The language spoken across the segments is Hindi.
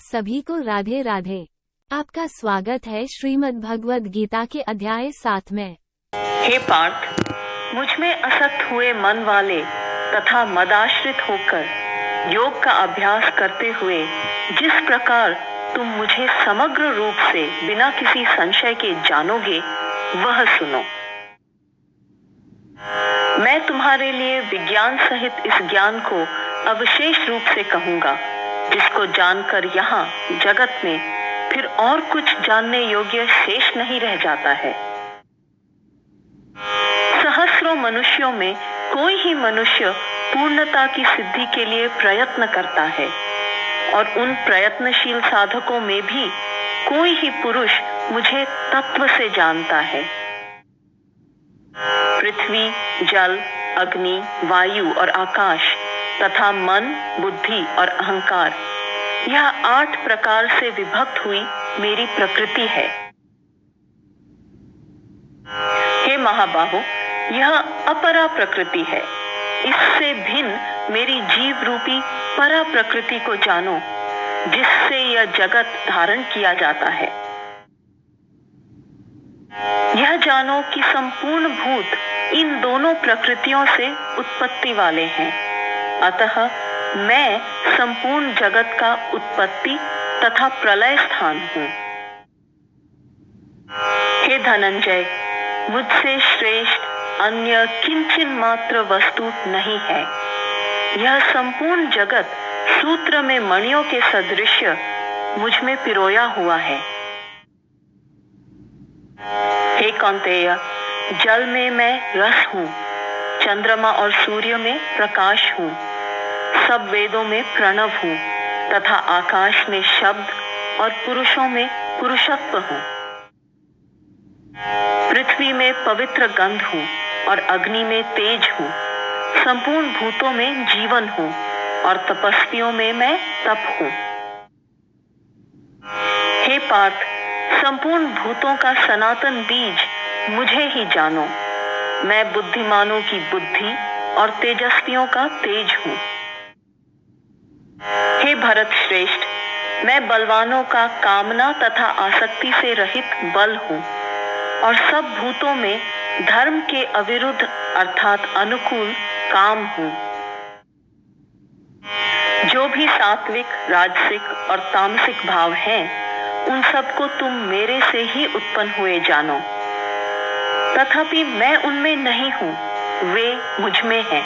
सभी को राधे राधे। आपका स्वागत है श्रीमद् भगवद गीता के अध्याय 7 में। हे पार्थ, मुझ में असक्त हुए मन वाले तथा मदाश्रित होकर योग का अभ्यास करते हुए जिस प्रकार तुम मुझे समग्र रूप से बिना किसी संशय के जानोगे, वह सुनो। मैं तुम्हारे लिए विज्ञान सहित इस ज्ञान को अविशेष रूप से कहूंगा, जिसको जानकर यहाँ जगत में फिर और कुछ जानने योग्य शेष नहीं रह जाता है। सहस्रों मनुष्यों में कोई ही मनुष्य पूर्णता की सिद्धि के लिए प्रयत्न करता है, और उन प्रयत्नशील साधकों में भी कोई ही पुरुष मुझे तत्व से जानता है। पृथ्वी, जल, अग्नि, वायु और आकाश तथा मन, बुद्धि और अहंकार, यह 8 प्रकार से विभक्त हुई मेरी प्रकृति है। हे महाबाहो, यह अपरा प्रकृति है। इससे भिन्न मेरी जीव रूपी परा प्रकृति को जानो, जिससे यह जगत धारण किया जाता है। यह जानो कि संपूर्ण भूत इन दोनों प्रकृतियों से उत्पत्ति वाले हैं। अतः मैं संपूर्ण जगत का उत्पत्ति तथा प्रलय स्थान हूँ। हे धनंजय, मुझसे श्रेष्ठ अन्य किंचन मात्र वस्तु नहीं है। यह संपूर्ण जगत सूत्र में मणियों के सदृश मुझ में पिरोया हुआ है। हे कौन्तेय, जल में मैं रस हूँ, चंद्रमा और सूर्य में प्रकाश हूँ, सब वेदों में प्रणव हूँ तथा आकाश में शब्द और पुरुषों में पुरुषत्व हूँ। पृथ्वी में पवित्र गंध हूँ और अग्नि में तेज हूँ। संपूर्ण भूतों में जीवन हूँ और तपस्वियों में मैं तप हूँ। हे पार्थ, संपूर्ण भूतों का सनातन बीज मुझे ही जानो। मैं बुद्धिमानों की बुद्धि और तेजस्वियों का तेज हूँ। हे भरत श्रेष्ठ, मैं बलवानों का कामना तथा आसक्ति से रहित बल हूँ और सब भूतों में धर्म के अविरुद्ध अर्थात अनुकूल काम हूँ। जो भी सात्विक, राजसिक और तामसिक भाव हैं, उन सबको तुम मेरे से ही उत्पन्न हुए जानो। तथापि मैं उनमें नहीं हूँ, वे मुझ में हैं।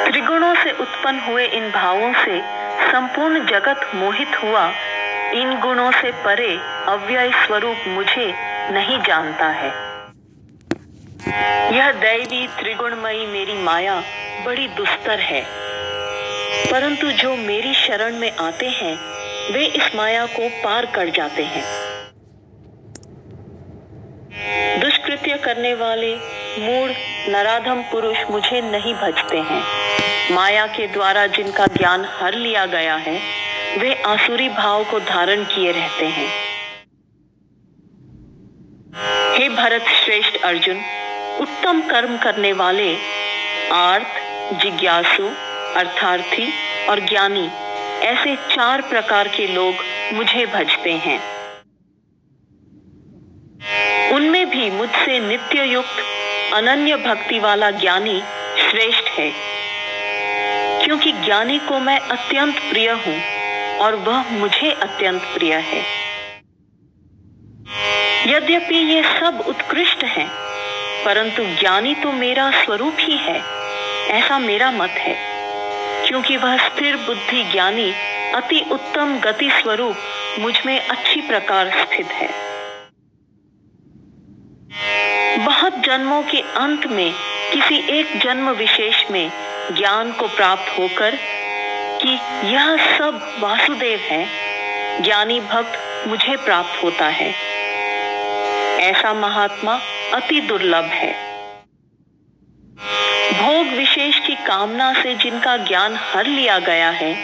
त्रिगुणों से उत्पन्न हुए इन भावों से संपूर्ण जगत मोहित हुआ इन गुणों से परे अव्यय स्वरूप मुझे नहीं जानता है। यह दैवी त्रिगुणमयी मेरी माया बड़ी दुस्तर है, परंतु जो मेरी शरण में आते हैं वे इस माया को पार कर जाते हैं। दुष्कृत्य करने वाले मूढ़ नराधम पुरुष मुझे नहीं भजते हैं। माया के द्वारा जिनका ज्ञान हर लिया गया है, वे आसुरी भाव को धारण किए रहते हैं। हे भरत श्रेष्ठ अर्जुन, उत्तम कर्म करने वाले आर्त, जिज्ञासु, अर्थार्थी और ज्ञानी, ऐसे 4 प्रकार के लोग मुझे भजते हैं। उनमें भी मुझसे नित्य युक्त अनन्य भक्ति वाला ज्ञानी श्रेष्ठ है, क्योंकि ज्ञानी को मैं अत्यंत प्रिय हूँ और वह मुझे अत्यंत प्रिय है। यद्यपि ये सब उत्कृष्ट हैं, परंतु ज्ञानी तो मेरा स्वरूप ही है, ऐसा मेरा मत है, क्योंकि वह स्थिर बुद्धि ज्ञानी अति उत्तम गति स्वरूप मुझ में अच्छी प्रकार स्थित है। बहुत जन्मों के अंत में किसी एक जन्म विशेष में ज्ञान को प्राप्त होकर कि यह सब वासुदेव है, ज्ञानी भक्त मुझे प्राप्त होता है। ऐसा महात्मा अति दुर्लभ है। भोग विशेष की कामना से जिनका ज्ञान हर लिया गया है,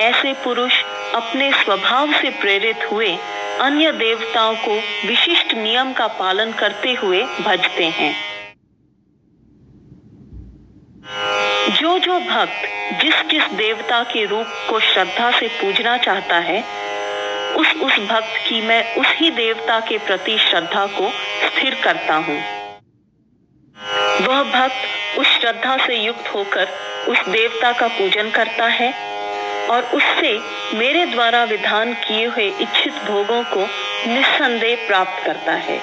ऐसे पुरुष अपने स्वभाव से प्रेरित हुए अन्य देवताओं को विशिष्ट नियम का पालन करते हुए भजते हैं। जो जो भक्त जिस जिस देवता के रूप को श्रद्धा से पूजना चाहता है, उस भक्त की मैं उसी देवता के प्रति श्रद्धा को स्थिर करता हूँ। वह भक्त उस श्रद्धा से युक्त होकर उस देवता का पूजन करता है और उससे मेरे द्वारा विधान किए हुए इच्छित भोगों को निस्संदेह प्राप्त करता है।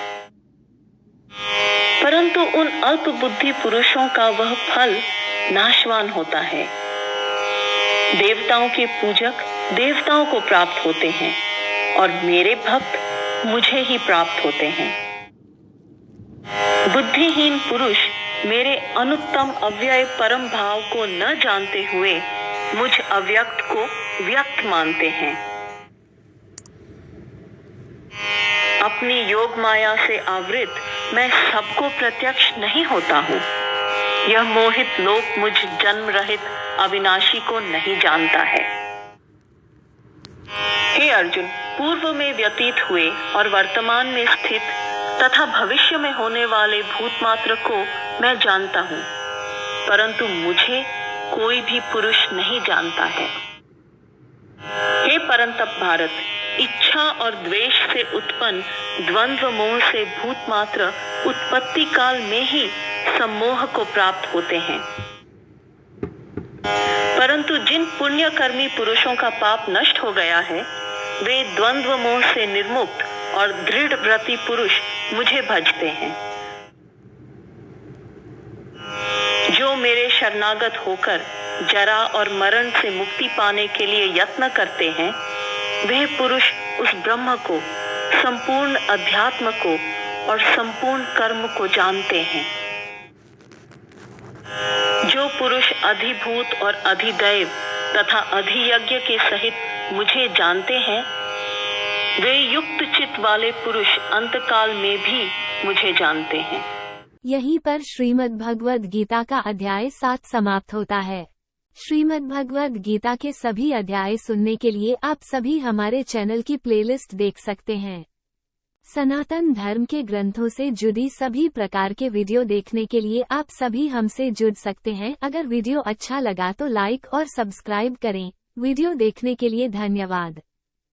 परंतु उन अल्प बुद्धि पुरुषों का वह फल नाशवान होता है। देवताओं के पूजक देवताओं को प्राप्त होते हैं और मेरे भक्त मुझे ही प्राप्त होते हैं। बुद्धिहीन पुरुष मेरे अनुत्तम अव्यय परम भाव को न जानते हुए मुझ अव्यक्त को व्यक्त मानते हैं। अपनी योग माया से आवृत मैं सबको प्रत्यक्ष नहीं होता हूँ। यह मोहित लोक मुझ जन्म रहित अविनाशी को नहीं जानता है। हे अर्जुन, पूर्व में व्यतीत हुए और वर्तमान में स्थित तथा भविष्य में होने वाले भूतमात्र को मैं जानता हूँ, परंतु मुझे कोई भी पुरुष नहीं जानता है। हे परंतप भारत, इच्छा और द्वेष से उत्पन्न द्वंद्व मोह से भूतमात्र उत्पत्ति काल में ही सम्मोह को प्राप्त होते हैं। परंतु जिन पुण्यकर्मी पुरुषों का पाप नष्ट हो गया है, वे द्वंद्व मोह से निर्मुक्त और दृढ़ व्रती पुरुष मुझे भजते हैं। जो मेरे शरणागत होकर जरा और मरण से मुक्ति पाने के लिए यत्न करते हैं, वे पुरुष उस ब्रह्म को, संपूर्ण अध्यात्म को और संपूर्ण कर्म को जानते हैं। जो पुरुष अधिभूत और अधिदैव तथा अधियज्ञ के सहित मुझे जानते हैं, वे युक्त चित्त वाले पुरुष अंतकाल में भी मुझे जानते हैं। यहीं पर श्रीमद् भगवद गीता का अध्याय 7 समाप्त होता है। श्रीमद् भगवद गीता के सभी अध्याय सुनने के लिए आप सभी हमारे चैनल की प्लेलिस्ट देख सकते हैं। सनातन धर्म के ग्रंथों से जुड़ी सभी प्रकार के वीडियो देखने के लिए आप सभी हमसे जुड़ सकते हैं। अगर वीडियो अच्छा लगा तो लाइक और सब्सक्राइब करें। वीडियो देखने के लिए धन्यवाद।